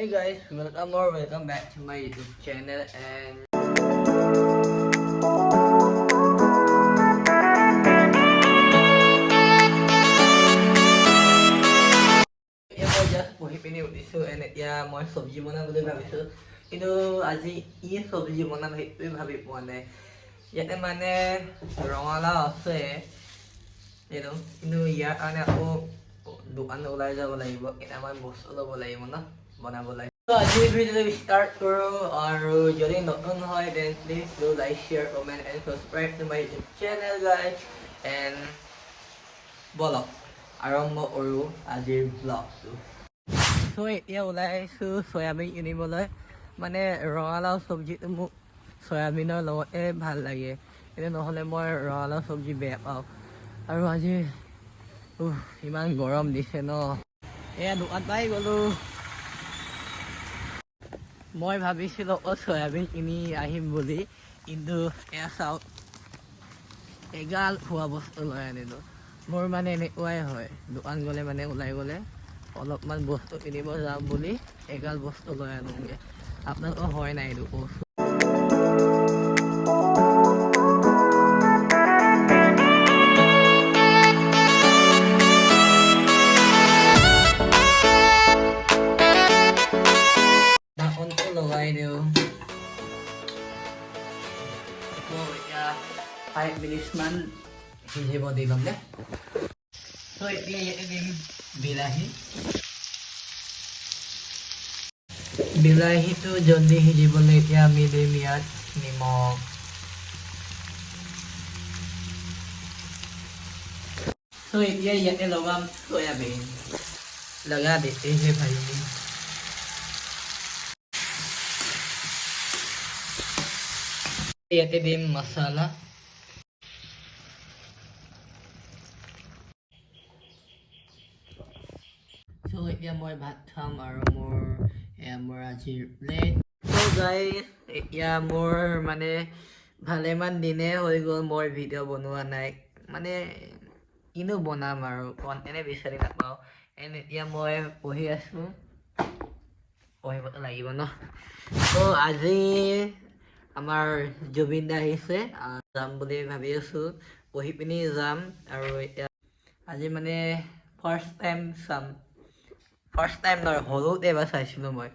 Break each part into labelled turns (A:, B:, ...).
A: Hey guys, welcome back to my YouTube channel and মই just বহি পিনি উঠিছোঁ এতিয়া মই চব্জি বনাম বুলি ভাবিছোঁ কিন্তু আজি চব্জি বনাম সেইটোৱে ভাবি পোৱা নাই ইয়াতে মানে ৰঙালাও আছে এইটো কিন্তু ইয়াৰ কাৰণে আকৌ দোকান ওলাই যাব লাগিব কেইটামান বস্তু ল'ব লাগিব ন বনাব লাগিব আজি ভিডিঅ' ষ্টাৰ্ট কৰোঁ আৰু যদি নতুন হয় then please do like share comment and subscribe to my YouTube channel guys and বলক আৰম্ভ কৰোঁ আজিৰ ব্লগটো চ' এতিয়া ওলাই আহিছোঁ চয়াবিন কিনিবলৈ মানে ৰঙালাও চব্জিটো মোক চয়াবিনৰ লগতে ভাল লাগে এতিয়া নহ'লে মই ৰঙালাও চব্জি বেয়া পাওঁ আৰু আজি ইমান গৰম দিছে ন এয়া দোকান পাই গ'লোঁ মই ভাবিছিলোঁ চয়াবিন কিনি আহিম বুলি কিন্তু এয়া চাওক এগাল খোৱা বস্তু লৈ আনিলোঁ মোৰ মানে এনেকুৱাই হয় দোকান গ'লে মানে ওলাই গ'লে অলপমান বস্তু কিনিব যাওঁ বুলি এগাল বস্তু লৈ আনোগৈ আপোনালোকৰ হয় নাই এইটো কৈছোঁ ঢাকনটো লগাই দিওঁ এতিয়া 5 মিনিটমান সিজিব দি ল'ম দে ত' এতিয়া ইয়াতে দিম বিলাহীটো জলদি সিজিবলৈ এতিয়া আমি দিম ইয়াত নিমখ ত' এতিয়া ইয়াতে লগাম চয়াবিন लगा देते हैं भाई ইয়াতে দিম মছলা চ' এতিয়া মই ভাত খাম আৰু মোৰ আজিৰ প্লেট চ' গাইজ এতিয়া মোৰ মানে ভালেমান দিনে হৈ গ'ল মই ভিডিঅ' বনোৱা নাই মানে কিনো বনাম আৰু কণ্টেণ্টে বিচাৰি নাপাওঁ এতিয়া মই পঢ়ি আছোঁ পঢ়িবতো লাগিব ন ত' আজি আমাৰ জুবিন দা আহিছে যাম বুলি ভাবি আছোঁ পঢ়ি পিনি যাম আৰু এতিয়া আজি মানে ফাৰ্ষ্ট টাইম নহয় সৰুতে এবাৰ চাইছিলোঁ মই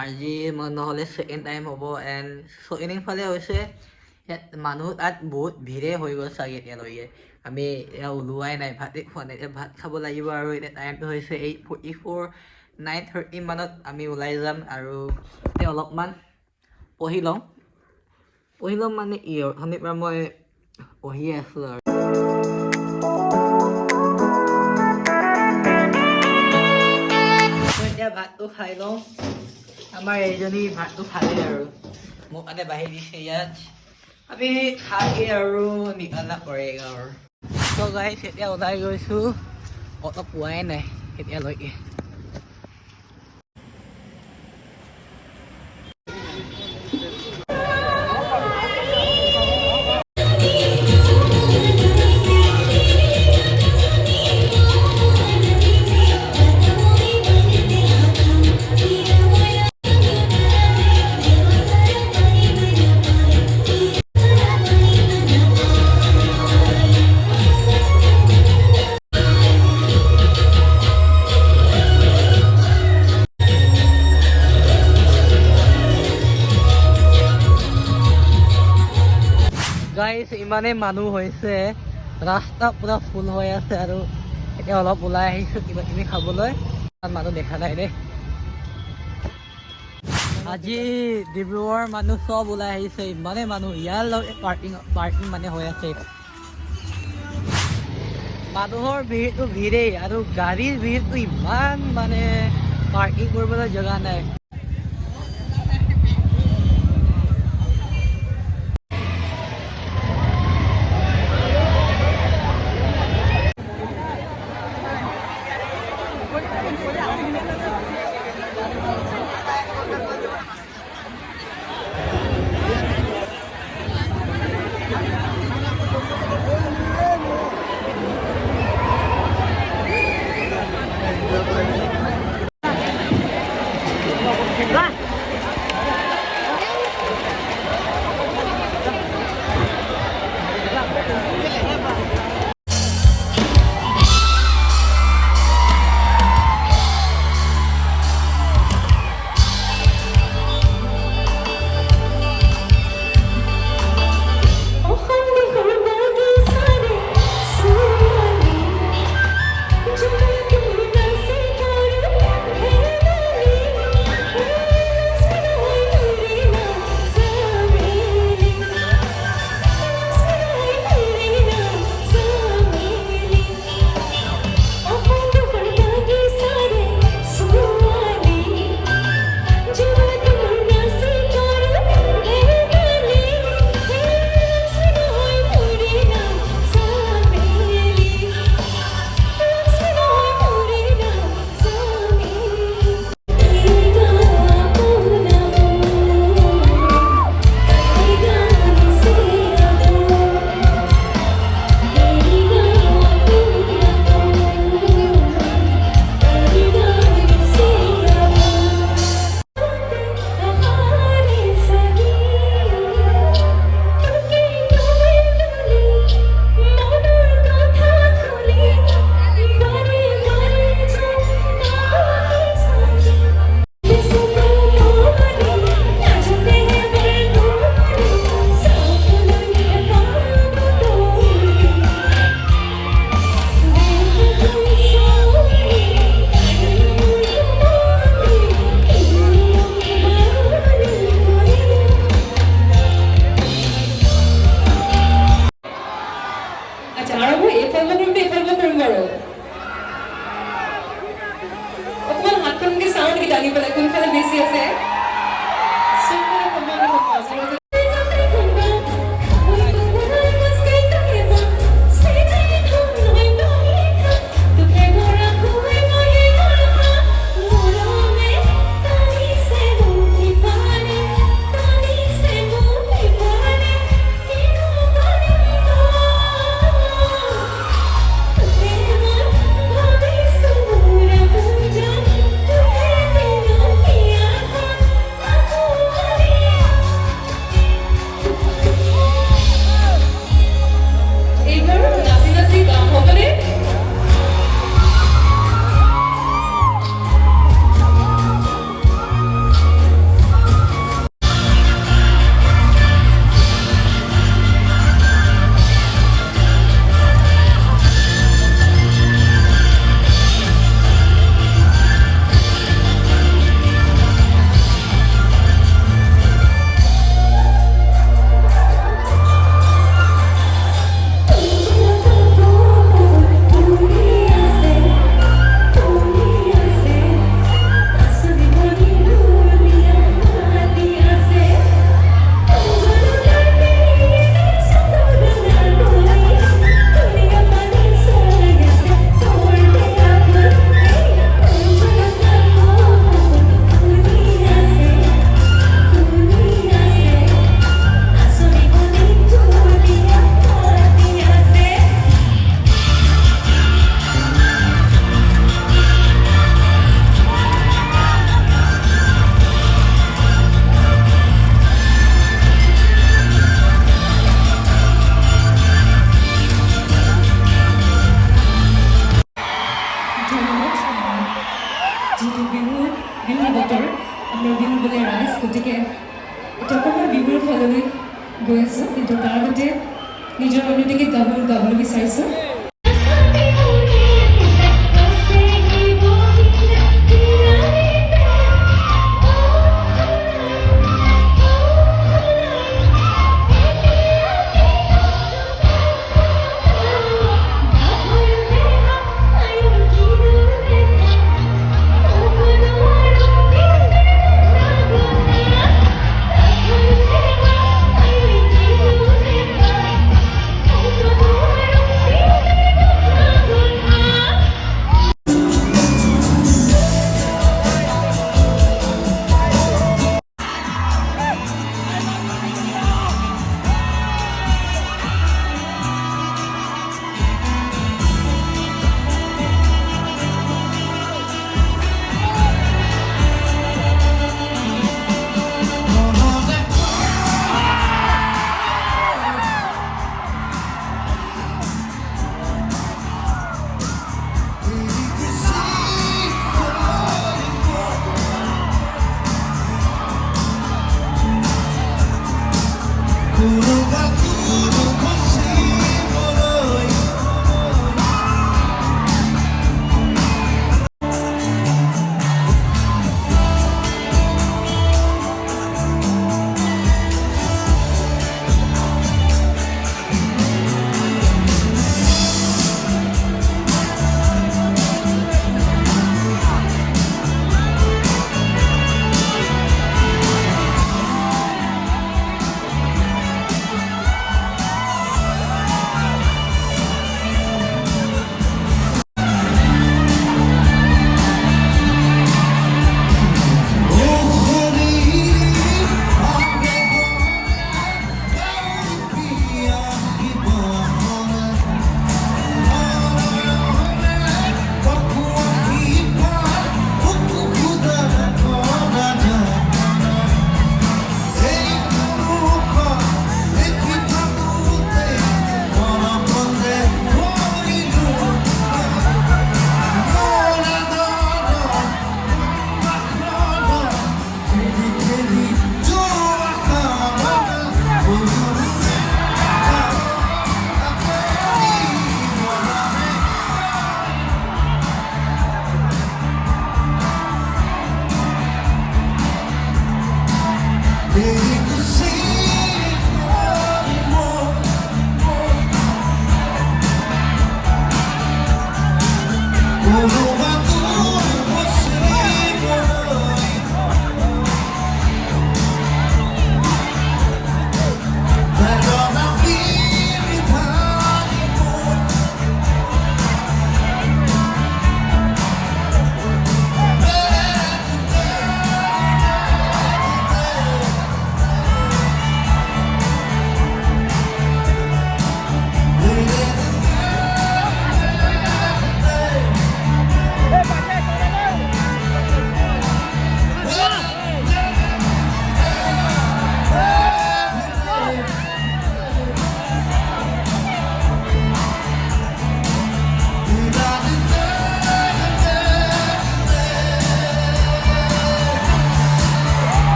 A: আজি মই নহ'লে ছেকেণ্ড টাইম হ'ব এণ্ড ছেকেণ্ড হৈছে ইয়াত মানুহ তাত বহুত ভিৰে হৈ গ'ল চাগে এতিয়ালৈকে আমি এতিয়া ওলোৱাই নাই ভাতেই খোৱা নাই এতিয়া ভাত খাব লাগিব আৰু এতিয়া টাইমটো হৈছে 8:44 9:30 মানত আমি ওলাই যাম আৰু এতিয়া অলপমান পঢ়ি ল'ম মানে অথনিৰ পৰা মই পঢ়িয়ে আছোঁ আৰু এতিয়া ভাতটো খাই লওঁ আমাৰ এইজনী ভাতটো খালে আৰু মোক মানে বাঢ়ি দিছে ইয়াত আমি খাই আৰু নিকালা কৰেগা আৰু ত' গাইছ এতিয়া ওলাই গৈছোঁ অটো পোৱাই নাই এতিয়ালৈকে গাইছ ইমানেই মানুহ হৈছে ৰাস্তা পুৰা ফুল হৈ আছে আৰু এতিয়া অলপ ওলাই আহিছোঁ কিবা কিবি খাবলৈ মানুহ দেখা নাই দেই আজি ডিব্ৰুগড়ৰ মানুহ চব ওলাই আহিছে ইমানেই মানুহ ইয়াৰ লগত পাৰ্কিং মানে হৈ আছে মানুহৰ ভিৰটো ভিৰেই আৰু গাড়ীৰ ভিৰটো ইমান মানে পাৰ্কিং কৰিবলৈ জেগা নাই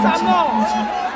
B: Sano!